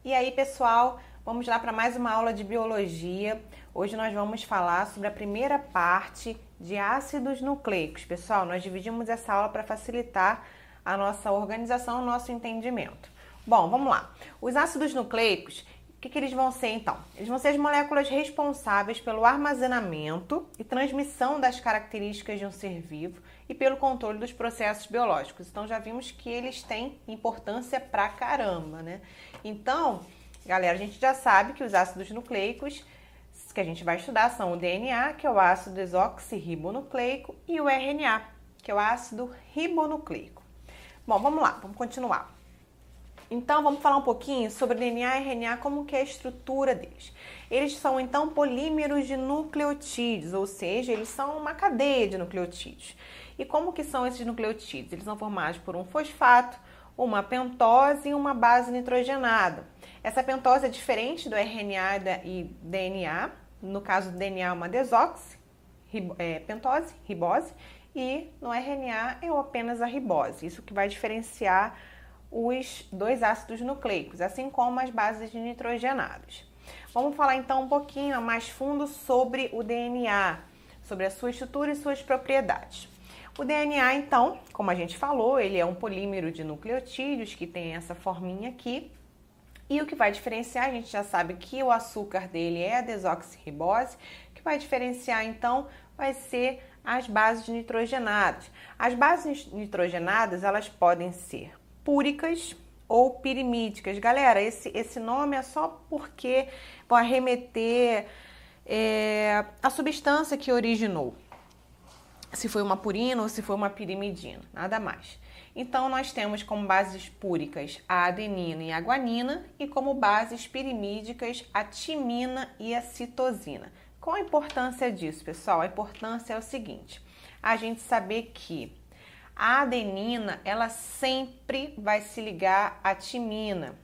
E aí, pessoal, vamos lá para mais uma aula de biologia. Hoje nós vamos falar sobre a primeira parte de ácidos nucleicos. Pessoal, nós dividimos essa aula para facilitar a nossa organização, o nosso entendimento. Bom, vamos lá. Os ácidos nucleicos, o que eles vão ser então? Eles vão ser as moléculas responsáveis pelo armazenamento e transmissão das características de um ser vivo e pelo controle dos processos biológicos. Então já vimos que eles têm importância pra caramba, né? Então, galera, a gente já sabe que os ácidos nucleicos que a gente vai estudar são o DNA, que é o ácido desoxirribonucleico, e o RNA, que é o ácido ribonucleico. Bom, vamos lá, vamos continuar. Então, vamos falar um pouquinho sobre DNA e RNA, como que é a estrutura deles. Eles são, então, polímeros de nucleotídeos, ou seja, eles são uma cadeia de nucleotídeos. E como que são esses nucleotídeos? Eles são formados por um fosfato, uma pentose e uma base nitrogenada. Essa pentose é diferente do RNA e DNA. No caso do DNA é uma pentose, ribose, e no RNA é apenas a ribose. Isso que vai diferenciar os dois ácidos nucleicos, assim como as bases nitrogenadas. Vamos falar então um pouquinho mais fundo sobre o DNA, sobre a sua estrutura e suas propriedades. O DNA, então, como a gente falou, ele é um polímero de nucleotídeos que tem essa forminha aqui. E o que vai diferenciar, a gente já sabe que o açúcar dele é a desoxirribose. O que vai diferenciar, então, vai ser as bases nitrogenadas. As bases nitrogenadas, elas podem ser púricas ou pirimídicas. Galera, esse nome é só porque vai remeter a substância que originou. Se foi uma purina ou se foi uma pirimidina, nada mais. Então, nós temos como bases púricas a adenina e a guanina e como bases pirimídicas a timina e a citosina. Qual a importância disso, pessoal? A importância é o seguinte, a gente saber que a adenina, ela sempre vai se ligar à timina,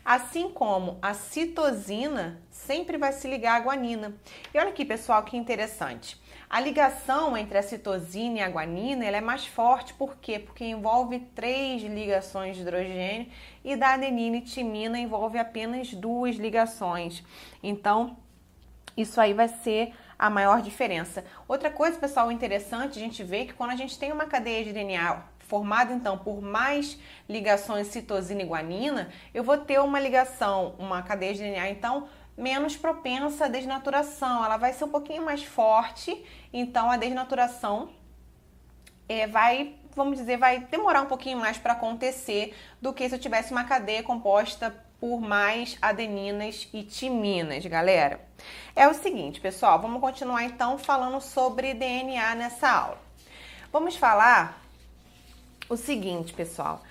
assim como a citosina sempre vai se ligar à guanina. E olha aqui, pessoal, que interessante. A ligação entre a citosina e a guanina ela é mais forte, por quê? Porque envolve 3 ligações de hidrogênio e da adenina e timina envolve apenas 2 ligações. Então, isso aí vai ser a maior diferença. Outra coisa, pessoal, interessante, a gente vê que quando a gente tem uma cadeia de DNA formada, então, por mais ligações citosina e guanina, eu vou ter uma ligação, uma cadeia de DNA, então, menos propensa à desnaturação. Ela vai ser um pouquinho mais forte, então a desnaturação vai demorar um pouquinho mais para acontecer do que se eu tivesse uma cadeia composta por mais adeninas e timinas, galera. É o seguinte, pessoal, vamos continuar então falando sobre DNA nessa aula. Vamos falar o seguinte, pessoal.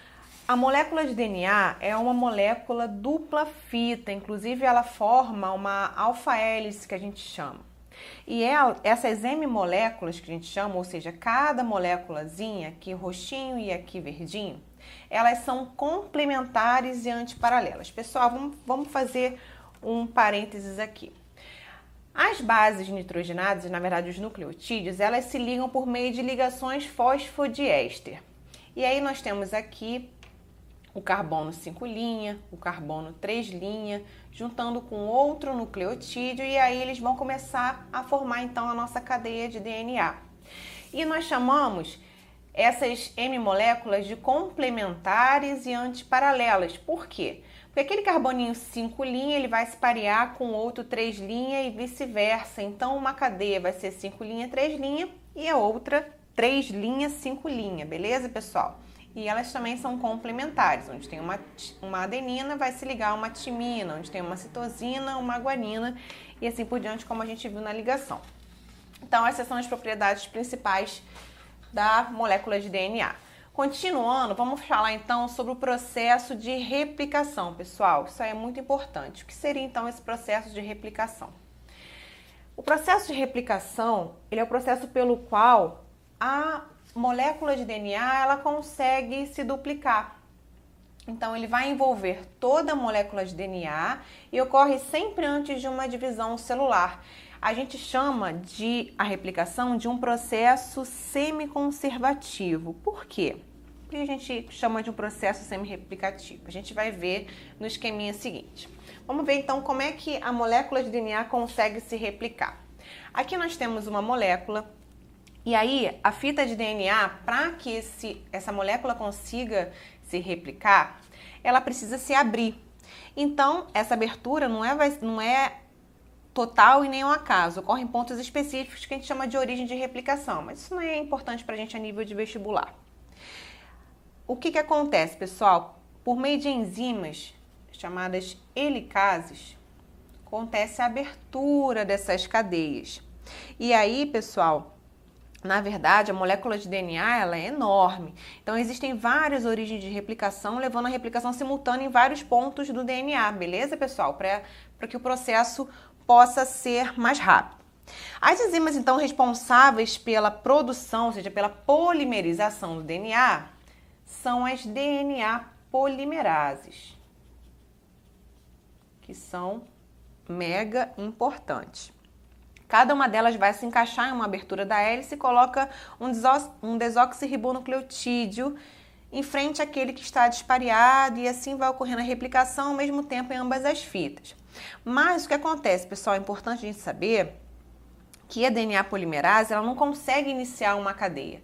A molécula de DNA é uma molécula dupla fita, inclusive ela forma uma alfa-hélice que a gente chama. E essas M-moléculas que a gente chama, ou seja, cada moléculazinha, aqui roxinho e aqui verdinho, elas são complementares e antiparalelas. Pessoal, vamos fazer um parênteses aqui. As bases nitrogenadas, na verdade os nucleotídeos, elas se ligam por meio de ligações fosfodiéster. E aí nós temos aqui o carbono 5' o carbono 3', juntando com outro nucleotídeo e aí eles vão começar a formar então a nossa cadeia de DNA. E nós chamamos essas M-moléculas de complementares e antiparalelas. Por quê? Porque aquele carboninho 5' ele vai se parear com outro 3' e vice-versa. Então uma cadeia vai ser 5', 3' e a outra 3', 5', beleza, pessoal? E elas também são complementares, onde tem uma adenina vai se ligar a uma timina, onde tem uma citosina, uma guanina e assim por diante, como a gente viu na ligação. Então, essas são as propriedades principais da molécula de DNA. Continuando, vamos falar então sobre o processo de replicação, pessoal. Isso aí é muito importante. O que seria então esse processo de replicação? O processo de replicação, ele é o processo pelo qual a molécula de DNA ela consegue se duplicar. Então, ele vai envolver toda a molécula de DNA e ocorre sempre antes de uma divisão celular. A gente chama a replicação de um processo semiconservativo. Por quê? Por que a gente chama de um processo semi-replicativo? A gente vai ver no esqueminha seguinte. Vamos ver então como é que a molécula de DNA consegue se replicar. Aqui nós temos uma molécula e aí a fita de DNA, para que essa molécula consiga se replicar, ela precisa se abrir. Então essa abertura não é total e nem um acaso, ocorre em pontos específicos que a gente chama de origem de replicação, mas isso não é importante para a gente a nível de vestibular. O que acontece, pessoal? Por meio de enzimas chamadas helicases, acontece a abertura dessas cadeias. E aí, pessoal, na verdade, a molécula de DNA ela é enorme. Então, existem várias origens de replicação, levando a replicação simultânea em vários pontos do DNA, beleza, pessoal? Para que o processo possa ser mais rápido. As enzimas, então, responsáveis pela produção, ou seja, pela polimerização do DNA, são as DNA polimerases, que são mega importantes. Cada uma delas vai se encaixar em uma abertura da hélice e coloca um desoxirribonucleotídeo em frente àquele que está dispareado, e assim vai ocorrendo a replicação ao mesmo tempo em ambas as fitas. Mas o que acontece, pessoal, é importante a gente saber que a DNA polimerase ela não consegue iniciar uma cadeia.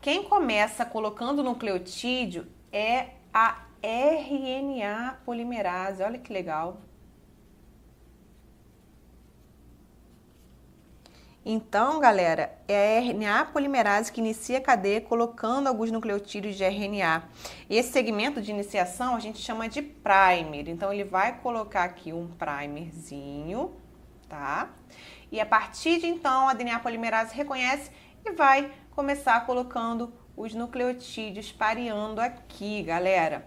Quem começa colocando o nucleotídeo é a RNA polimerase. Olha que legal. Então, galera, é a RNA polimerase que inicia a cadeia colocando alguns nucleotídeos de RNA. E esse segmento de iniciação a gente chama de primer. Então, ele vai colocar aqui um primerzinho, tá? E a partir de então, a DNA polimerase reconhece e vai começar colocando os nucleotídeos pareando aqui, galera.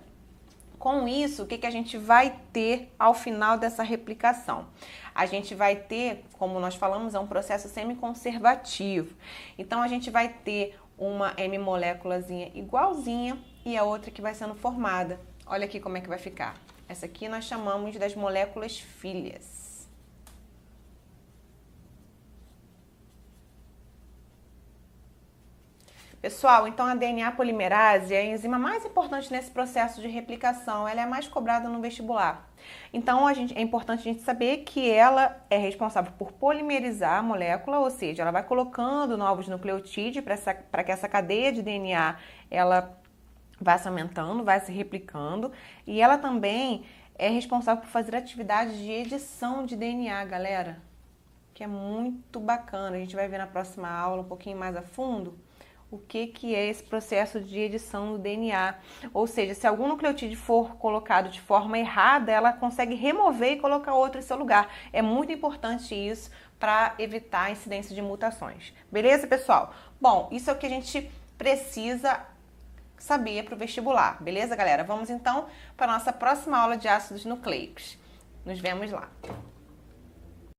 Com isso, o que a gente vai ter ao final dessa replicação? A gente vai ter, como nós falamos, é um processo semiconservativo. Então, a gente vai ter uma M-moléculazinha igualzinha e a outra que vai sendo formada. Olha aqui como é que vai ficar. Essa aqui nós chamamos das moléculas filhas. Pessoal, então a DNA polimerase é a enzima mais importante nesse processo de replicação. Ela é a mais cobrada no vestibular. Então, é importante a gente saber que ela é responsável por polimerizar a molécula, ou seja, ela vai colocando novos nucleotídeos para que essa cadeia de DNA ela vá se aumentando, vai se replicando. E ela também é responsável por fazer atividades de edição de DNA, galera, que é muito bacana. A gente vai ver na próxima aula um pouquinho mais a fundo o que é esse processo de edição do DNA. Ou seja, se algum nucleotídeo for colocado de forma errada, ela consegue remover e colocar outro em seu lugar. É muito importante isso para evitar a incidência de mutações. Beleza, pessoal? Bom, isso é o que a gente precisa saber para o vestibular. Beleza, galera? Vamos então para a nossa próxima aula de ácidos nucleicos. Nos vemos lá.